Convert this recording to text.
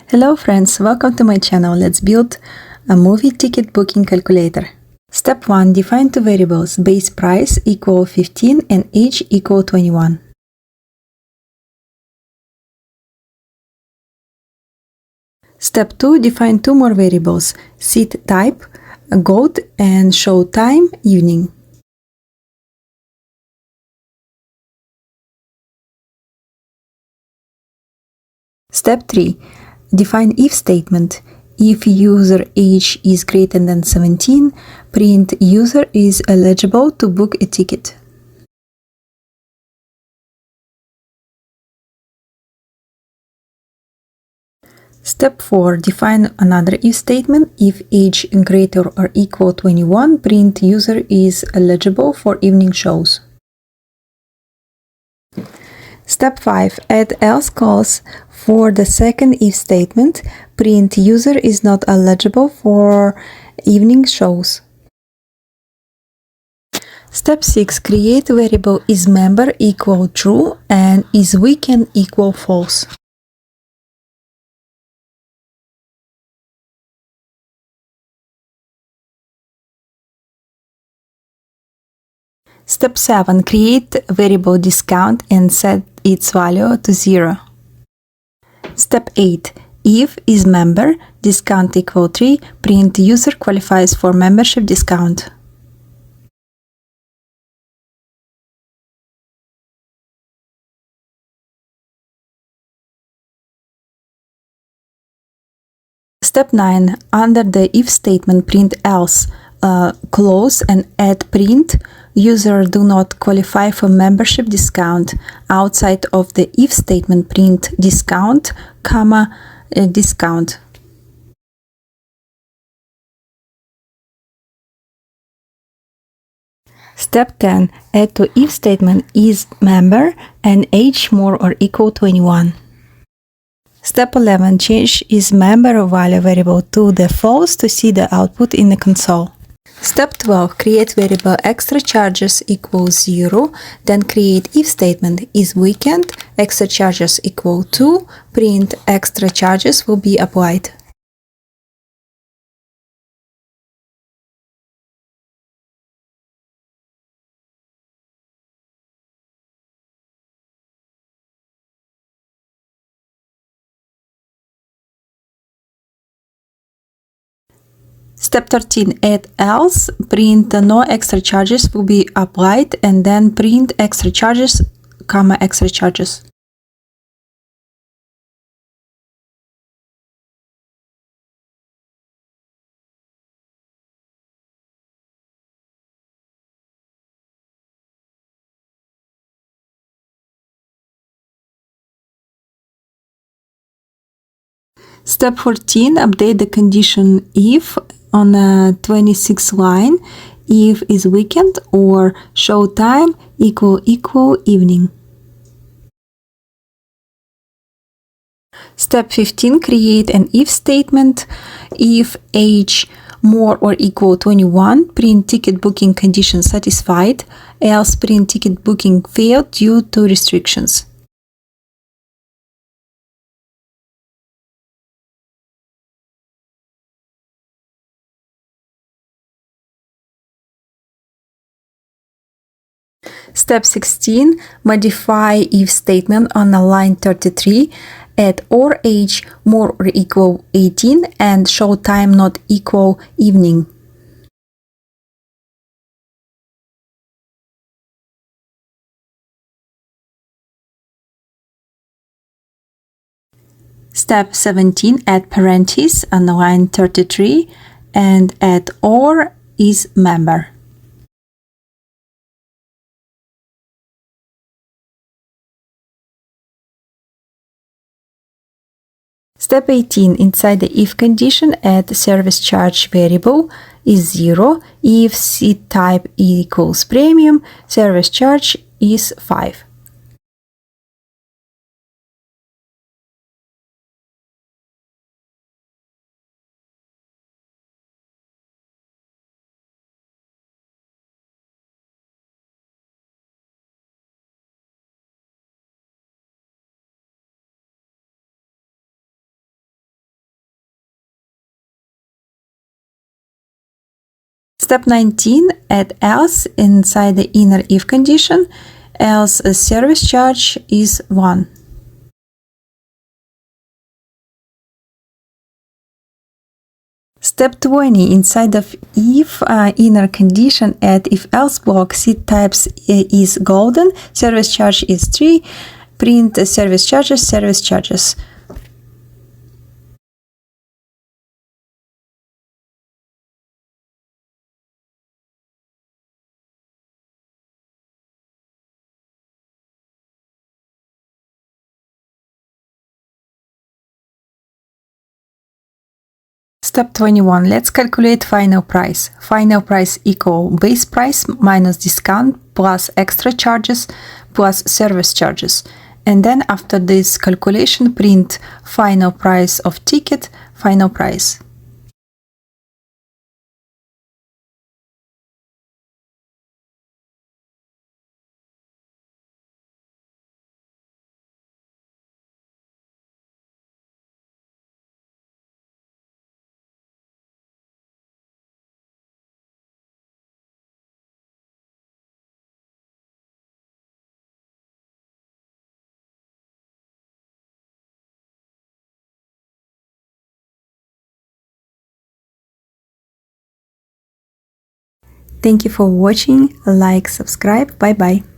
Hello friends, welcome to my channel. Let's build a movie ticket booking calculator. Step 1. Define two variables, base price equal 15 and age equal 21. Step 2. Define two more variables, seat type, gold, and show time, evening. Step 3. Define if statement. If user age is greater than 17, print user is eligible to book a ticket. Step 4. Define another if statement. If age greater or equal 21, print user is eligible for evening shows. Step 5. Add else clause for the second if statement. Print user is not eligible for evening shows. Step 6. Create variable isMember equal true and isWeekend equal false. Step 7. Create variable discount and set its value to 0. Step 8. If isMember discount equal 3, print user qualifies for membership discount. Step 9. Under the if statement, print else clause and add print user do not qualify for membership discount. Outside of the if statement, print discount, comma, discount. Step 10. Add to if statement isMember and age more or equal 21. Step 11. Change isMember value variable to the false to see the output in the console. Step 12. Create variable extra charges equals 0, then create if statement isWeekend extra charges equal 2, print extra charges will be applied. Step 13. Add else, print no extra charges will be applied, and then print extra charges, comma, extra charges. Step 14. Update the condition if on the 26th line, if isWeekend or show time equal evening. Step 15. Create an if statement. If age more or equal 21, print ticket booking condition satisfied, else print ticket booking failed due to restrictions. Step 16. Modify if statement on the line 33. Add or age more or equal 18 and show time not equal evening. Step 17. Add parentheses on the line 33 and add or isMember. Step 18. Inside the if condition, add service charge variable is 0. If seat type equals premium, service charge is 5. Step 19, add else inside the inner if condition, else service charge is 1. Step 20, inside of if inner condition, add if else block, seed types is golden, service charge is 3, print service charges. Step 21. Let's calculate final price. Final price equal base price minus discount plus extra charges plus service charges. And then after this calculation, print final price of ticket, final price. Thank you for watching. Like, subscribe. Bye bye.